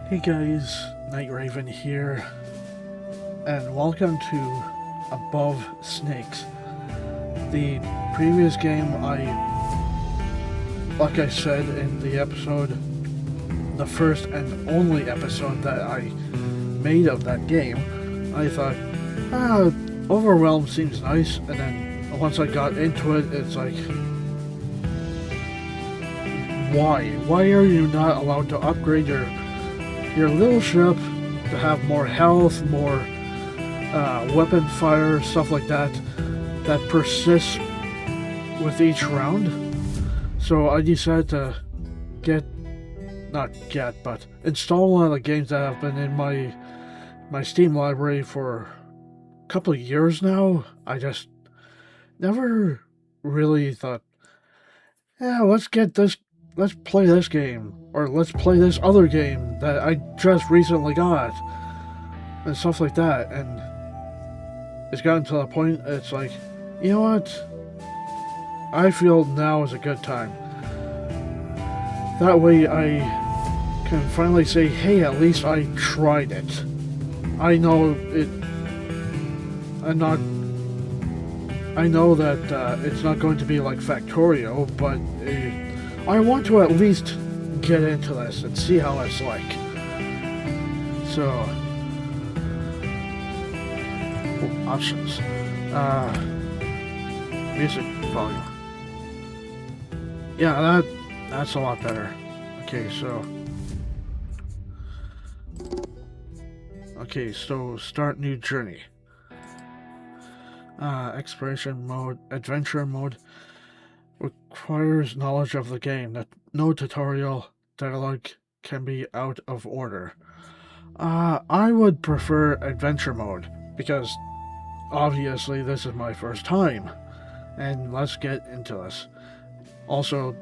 Hey guys, Night Raven here, and welcome to Above Snakes. The previous game, like I said in the episode, the first and only episode that I made of that game, I thought, Overwhelmed seems nice, and then once I got into it, it's like, why? Why are you not allowed to upgrade your little ship to have more health, more weapon fire, stuff like that, that persists with each round? So I decided to but install one of the games that have been in my Steam library for a couple of years now. I just never really thought, let's play this game, or let's play this other game that I just recently got, and stuff like that. And it's gotten to the point, it's like, you know what? I feel now is a good time. That way I can finally say, hey, at least I tried it. I know it. I know that it's not going to be like Factorio, but I want to at least get into this and see how it's like. So, options. Music volume. Yeah, that's a lot better. Okay, so start new journey. Exploration mode, adventure mode. Requires knowledge of the game. That no tutorial dialogue can be out of order. I would prefer adventure mode because obviously this is my first time, and let's get into this. Also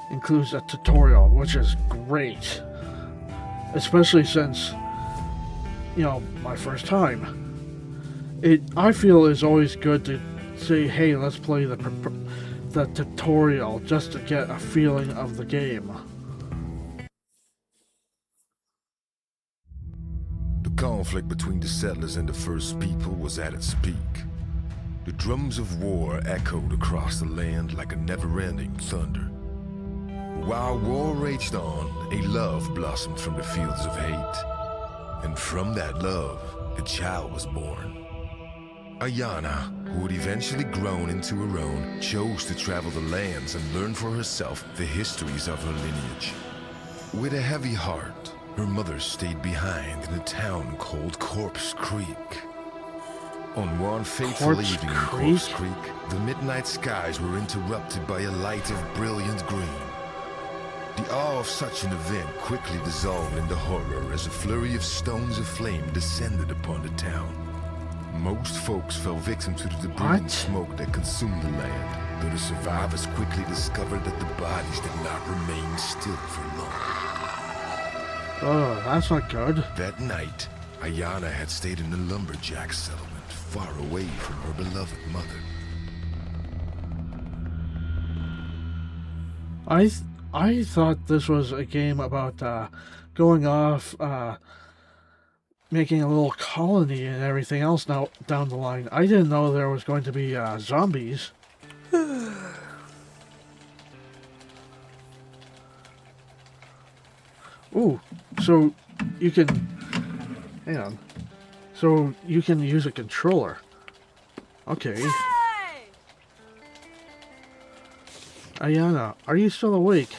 includes a tutorial, which is great, especially since my first time. I feel is always good to say, hey, let's play the tutorial just to get a feeling of the game. The conflict between the settlers and the first people was at its peak. The drums of war echoed across the land like a never-ending thunder. While war raged on, a love blossomed from the fields of hate. And from that love, a child was born. Ayana, who had eventually grown into her own, chose to travel the lands and learn for herself the histories of her lineage. With a heavy heart, her mother stayed behind in a town called Corpse Creek. On one fateful evening in Corpse Creek, the midnight skies were interrupted by a light of brilliant green. The awe of such an event quickly dissolved into horror as a flurry of stones of flame descended upon the town. Most folks fell victim to the debris and smoke that consumed the land, though the survivors quickly discovered that the bodies did not remain still for long. Oh, that's not good. That night, Ayana had stayed in a lumberjack settlement, far away from her beloved mother. I thought this was a game about going off, making a little colony and everything else now down the line. I didn't know there was going to be zombies. Ooh, so you can... Hang on. So you can use a controller. Okay. Hey! Ayana, are you still awake?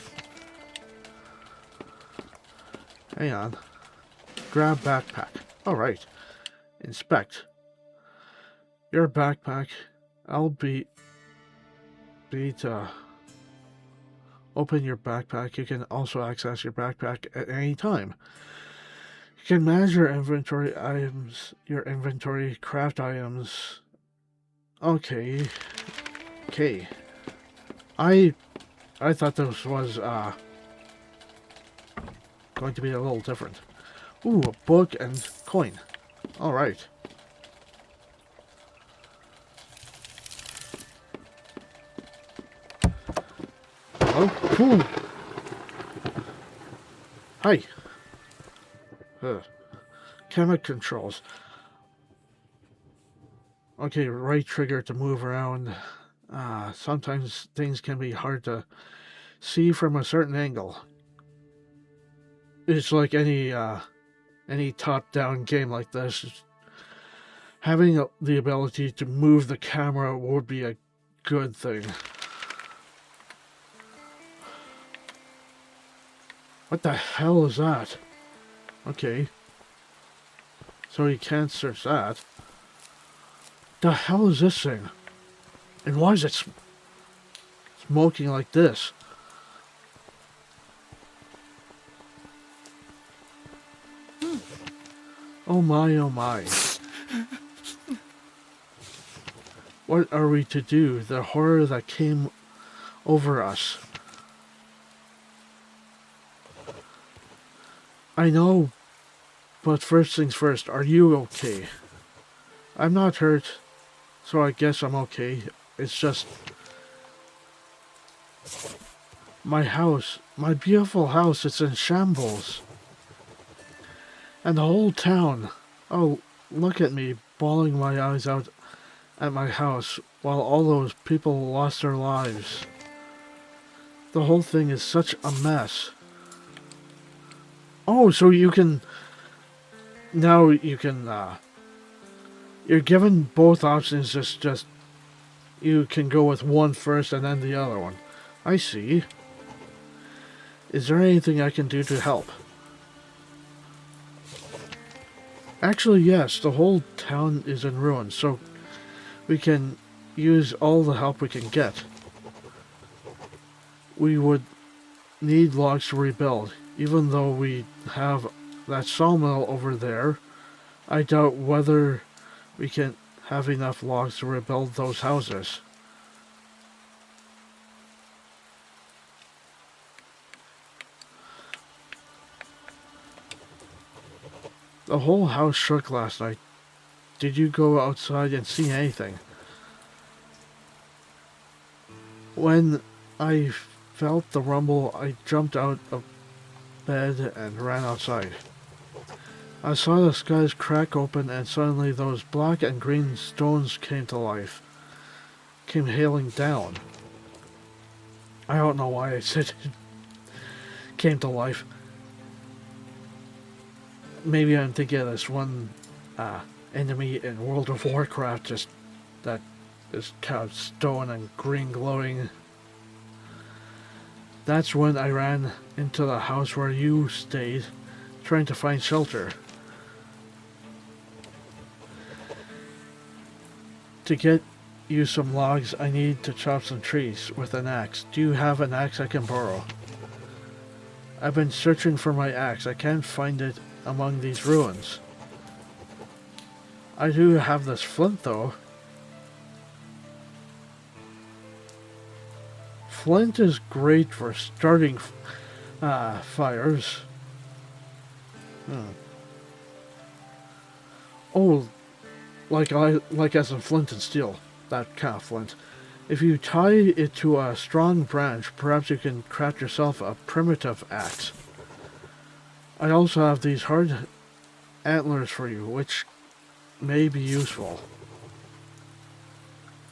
Hang on. Grab backpack. Alright. Inspect. Your backpack. I'll be to open your backpack. You can also access your backpack at any time. You can manage your inventory items, craft items. Okay. I thought this was going to be a little different. Ooh, a book and coin. Alright. Oh, cool. Hi. Camera controls. Okay, right trigger to move around. Sometimes things can be hard to see from a certain angle. It's like any top-down game like this. Having the ability to move the camera would be a good thing. What the hell is that? Okay. So you can't search that. The hell is this thing? And why is it smoking like this? Oh my, oh my. What are we to do? The horror that came over us. I know, but first things first, are you okay? I'm not hurt, so I guess I'm okay. It's just... my house, my beautiful house, it's in shambles. And the whole town. Oh, look at me, bawling my eyes out at my house while all those people lost their lives. The whole thing is such a mess. Oh, so you can... now you can, you're given both options, just you can go with one first and then the other one. I see. Is there anything I can do to help? Actually, yes, the whole town is in ruins, so we can use all the help we can get. We would need logs to rebuild. Even though we have that sawmill over there, I doubt whether we can have enough logs to rebuild those houses. The whole house shook last night. Did you go outside and see anything? When I felt the rumble, I jumped out of bed and ran outside. I saw the skies crack open and suddenly those black and green stones came to life. Came hailing down. I don't know why I said it came to life. Maybe I'm thinking of this one enemy in World of Warcraft, just that is kind of stone and green glowing. That's when I ran into the house where you stayed, trying to find shelter. To get you some logs, I need to chop some trees with an axe. Do you have an axe I can borrow? I've been searching for my axe. I can't find it among these ruins. I do have this flint though. Flint is great for starting fires. Oh, like as in flint and steel, that kind of flint. If you tie it to a strong branch, perhaps you can craft yourself a primitive axe. I also have these hard antlers for you, which may be useful.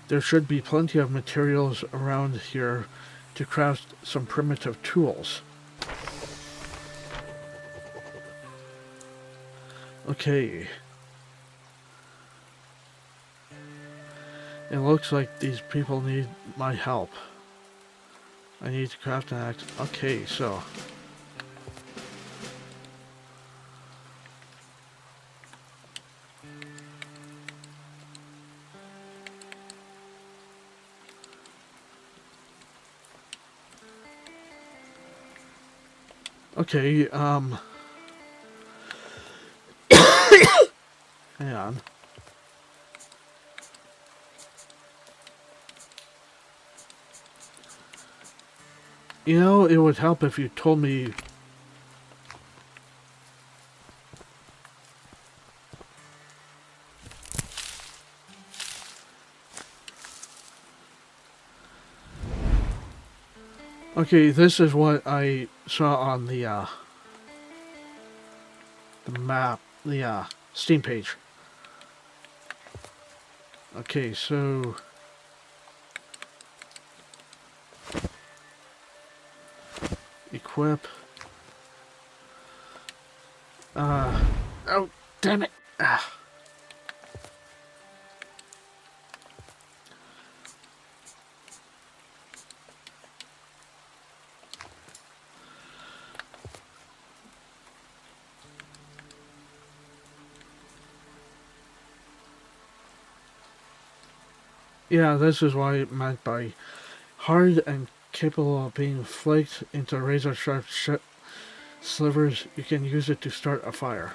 There should be plenty of materials around here to craft some primitive tools. Okay. It looks like these people need my help. I need to craft an axe. Okay, so... okay, hang on. You know, it would help if you told me... Okay, this is what I saw on the the map, the Steam page. Okay, so equip. Oh, damn it. Ah. Yeah, this is what I meant by hard and capable of being flaked into razor-sharp slivers. You can use it to start a fire.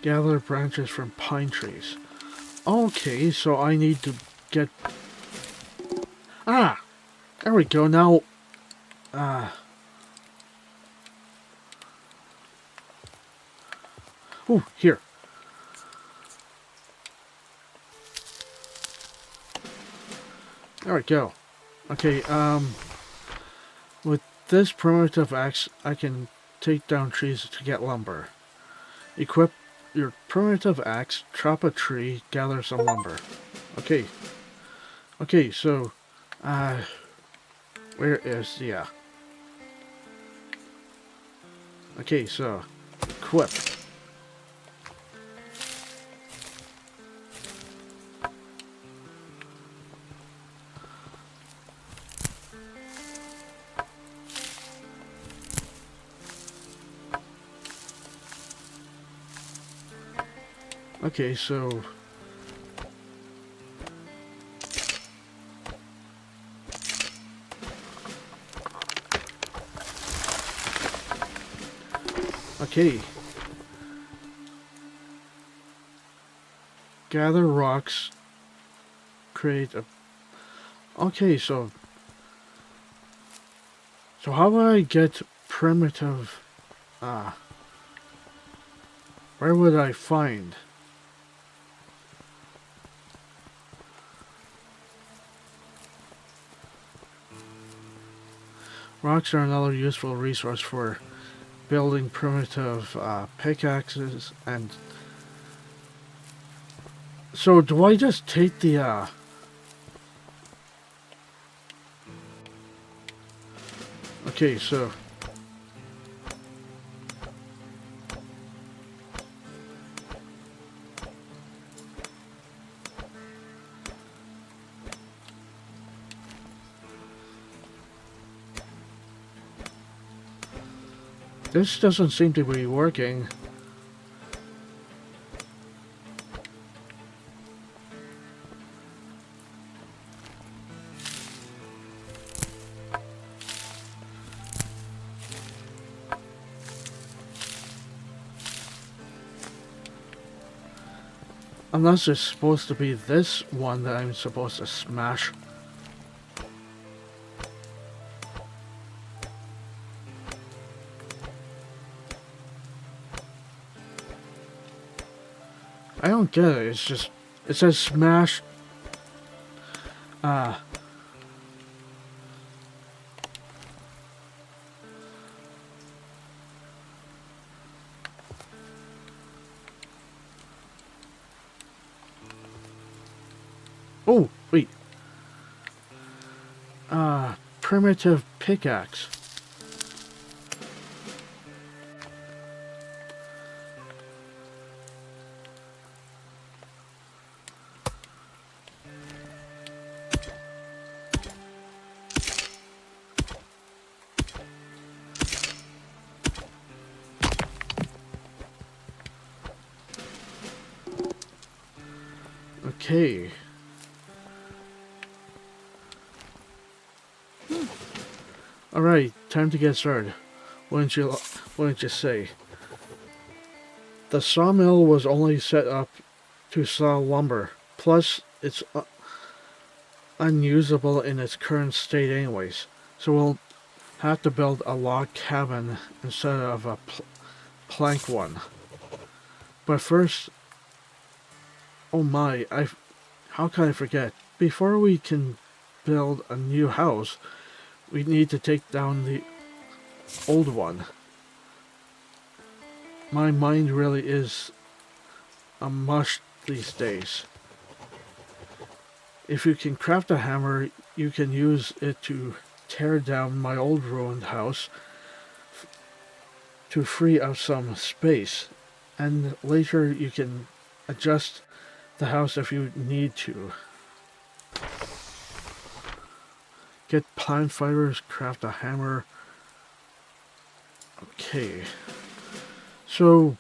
Gather branches from pine trees. Okay, so I need to get... Ah! There we go, now... Oh, here. There we go. Okay, with this primitive axe, I can take down trees to get lumber. Equip your primitive axe, chop a tree, gather some lumber. Okay. Okay, so, where is the, okay, so, equip. Okay, so... Okay. Gather rocks. Create a... Okay, so... So how do I get primitive... where would I find... Rocks are another useful resource for building primitive pickaxes and... So do I just take the Okay, so... This doesn't seem to be working. Unless it's supposed to be this one that I'm supposed to smash. I don't get it, it's just... It says smash... Oh, wait. Primitive pickaxe. Okay. Alright, time to get started. Wouldn't you say? The sawmill was only set up to saw lumber. Plus, it's unusable in its current state anyways. So we'll have to build a log cabin instead of a plank one. But first, oh my, how can I forget? Before we can build a new house, we need to take down the old one. My mind really is a mush these days. If you can craft a hammer, you can use it to tear down my old ruined house to free up some space, and later you can adjust the house if you need to. Get pine fibers, craft a hammer. Okay. So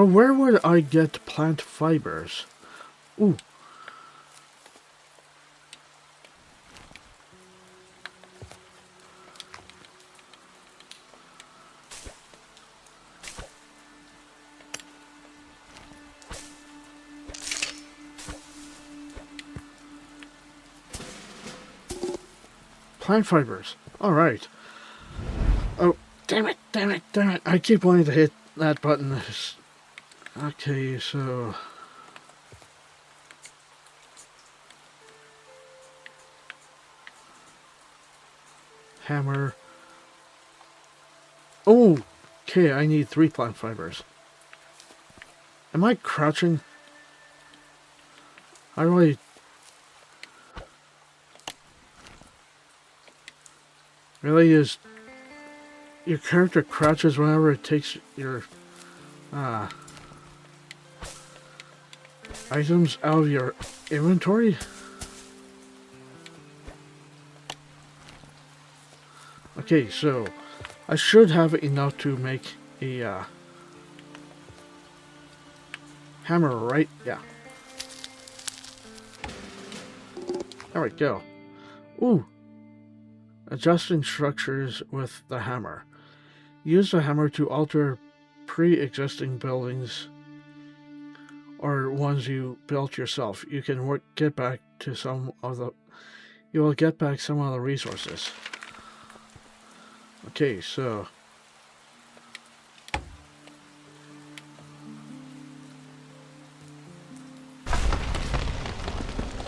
where would I get plant fibers? Ooh. Plant fibers. Alright. Oh, damn it. I keep wanting to hit that button. Okay, so hammer. Oh, okay, I need 3 plant fibers. Am I crouching? How do I... Really, is your character crouches whenever it takes your items out of your inventory? Okay, so I should have enough to make a hammer, right? Yeah. There we go. Ooh. Adjusting structures with the hammer. Use the hammer to alter pre-existing buildings or ones you built yourself. You can get back some of the resources. Okay, so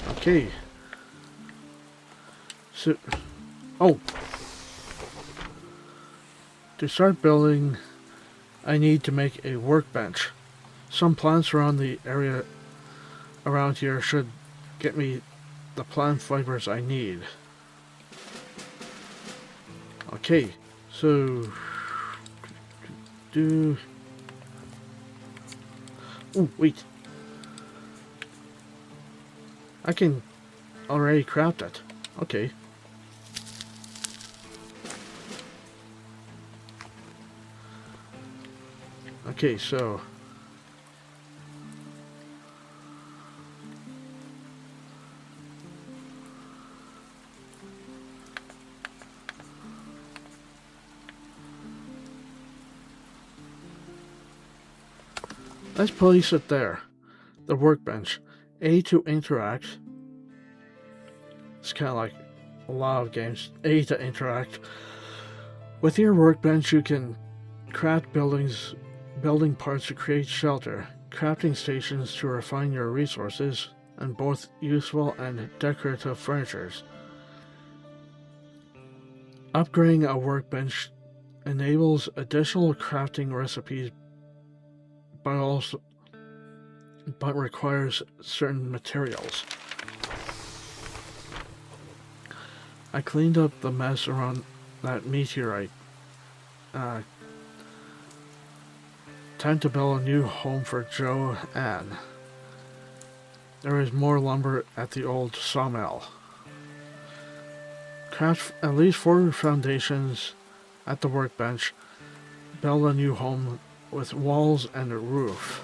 okay. So oh, to start building, I need to make a workbench. Some plants around the area around here should get me the plant fibers I need. Okay, so oh, wait. I can already craft it. Okay. Okay, so let's place it there. The workbench. A to interact. It's kind of like a lot of games. A to interact. With your workbench, you can craft building parts to create shelter, crafting stations to refine your resources, and both useful and decorative furnitures. Upgrading a workbench enables additional crafting recipes, but requires certain materials. I cleaned up the mess around that meteorite. Time to build a new home for Joanne. There is more lumber at the old sawmill. Craft at least 4 foundations at the workbench. Build a new home with walls and a roof.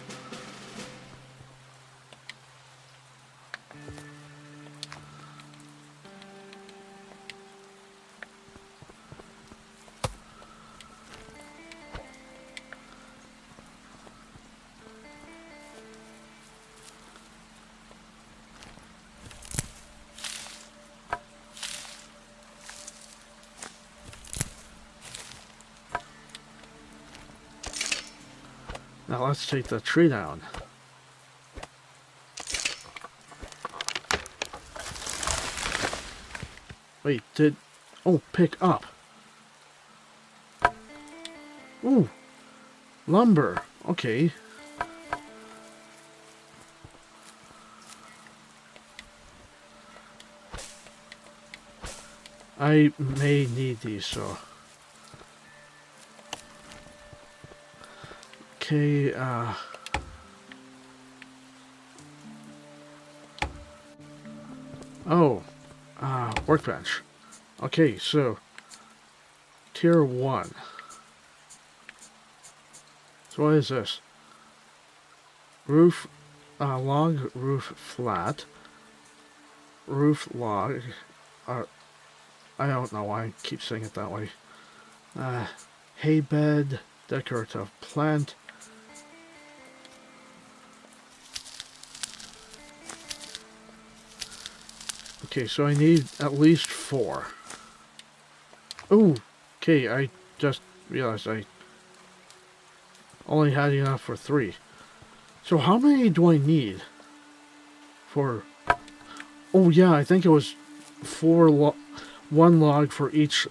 Now let's take the tree down. Wait, oh, pick up. Ooh, lumber. Okay. I may need these, so. Okay, oh, workbench. Okay, so, tier 1. So what is this? Roof, log, roof flat. Roof log. I don't know why I keep saying it that way. Hay bed, decorative plant. Okay, so I need at least 4. Oh, okay, I just realized I only had enough for 3. So how many do I need for... Oh yeah, I think it was 1 log for each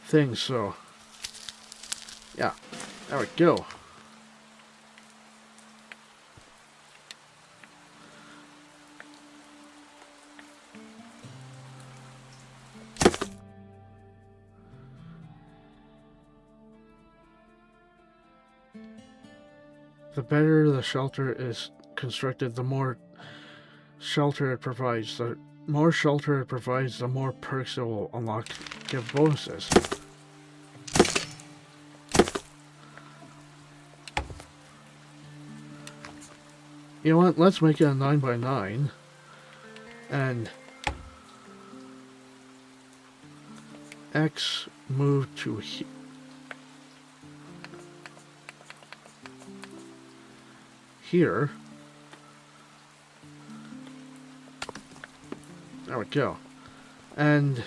thing, so... Yeah, there we go. The better the shelter is constructed, the more shelter it provides. The more shelter it provides, the more perks it will unlock, give bonuses. You know what? Let's make it a 9x9. And X move to here. There we go. And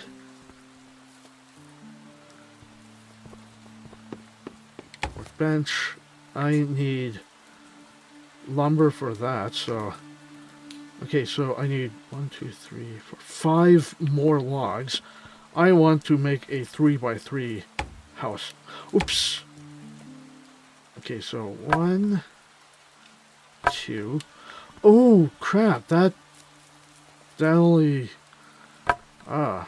workbench, I need lumber for that, so okay, so I need 1, 2, 3, 4, 5 more logs. I want to make a 3x3 house. Oops. Okay, so 1, 2. Oh crap, that only oh.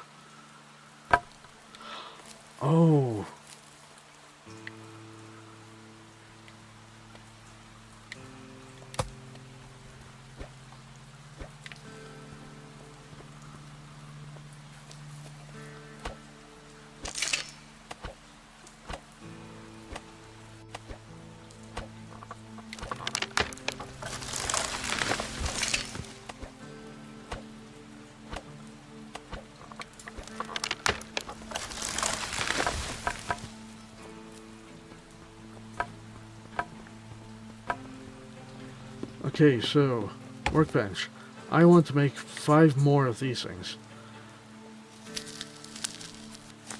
Okay, so workbench. I want to make 5 more of these things.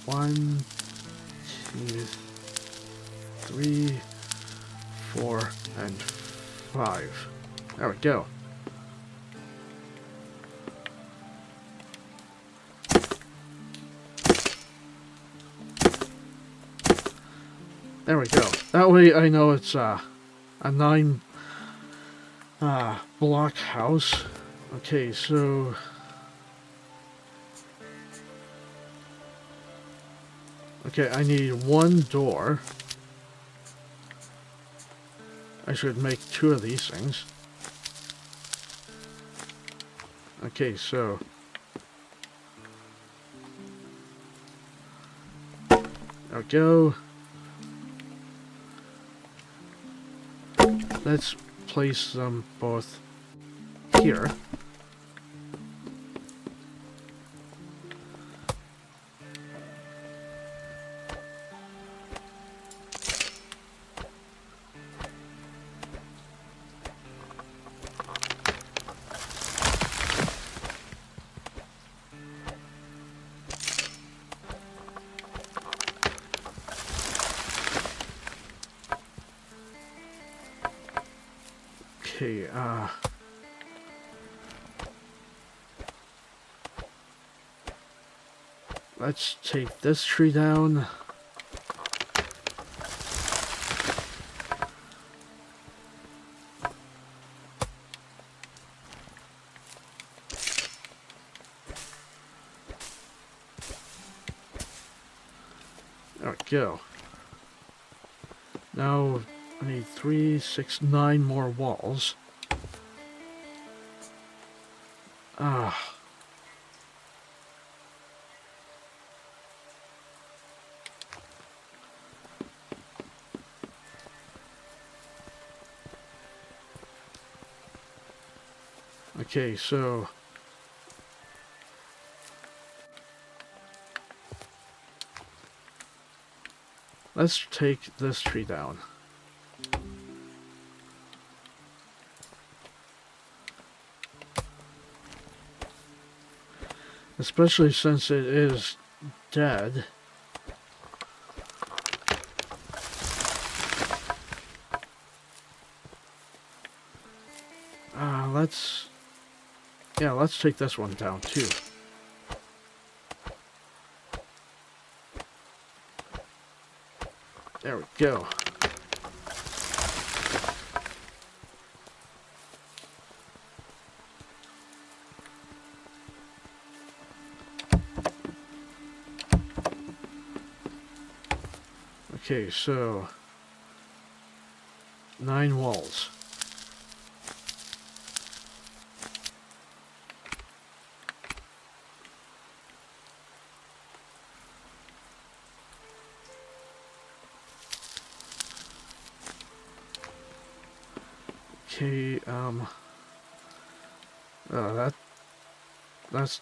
1, 2, 3, 4, and 5. There we go. There we go. That way I know it's a 9 block house. Okay, so okay, I need 1 door. I should make 2 of these things. Okay, so there we go. Let's place them both here. Okay, let's take this tree down. There we go. Now I need 3, 6, 9 more walls. Okay, so let's take this tree down. Especially since it is dead. Let's take this one down too. There we go. Okay, so 9 walls. Okay, that's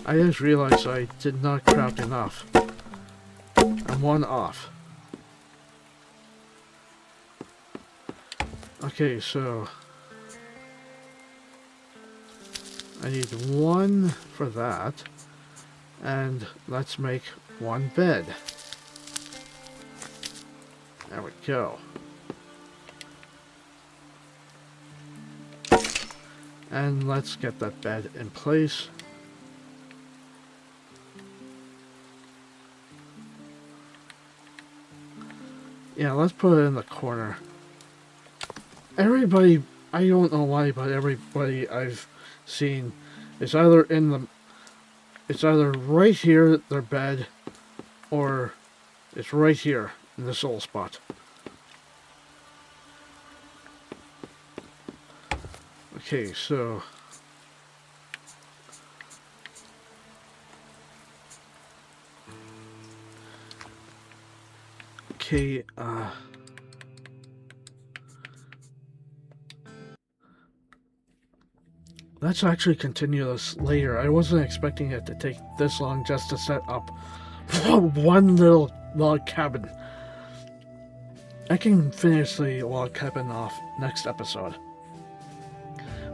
I just realized I did not craft enough. I'm 1 off. Okay, so I need 1 for that, and let's make 1 bed. There we go. And let's get that bed in place. Yeah, let's put it in the corner. Everybody, I don't know why, but everybody I've seen is either it's either right here, their bed, or it's right here in this little spot. Okay, so okay, let's actually continue this later. I wasn't expecting it to take this long just to set up one little log cabin. I can finish the log cabin off next episode.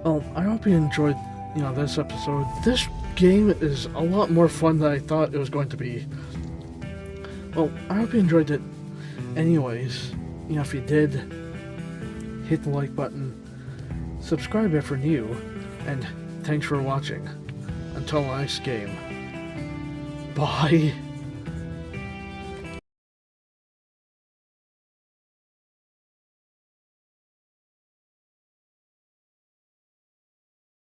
Well, I hope you enjoyed, this episode. This game is a lot more fun than I thought it was going to be. Well, I hope you enjoyed it. Anyways, if you did, hit the like button, subscribe if you're new, and thanks for watching. Until the next game, bye.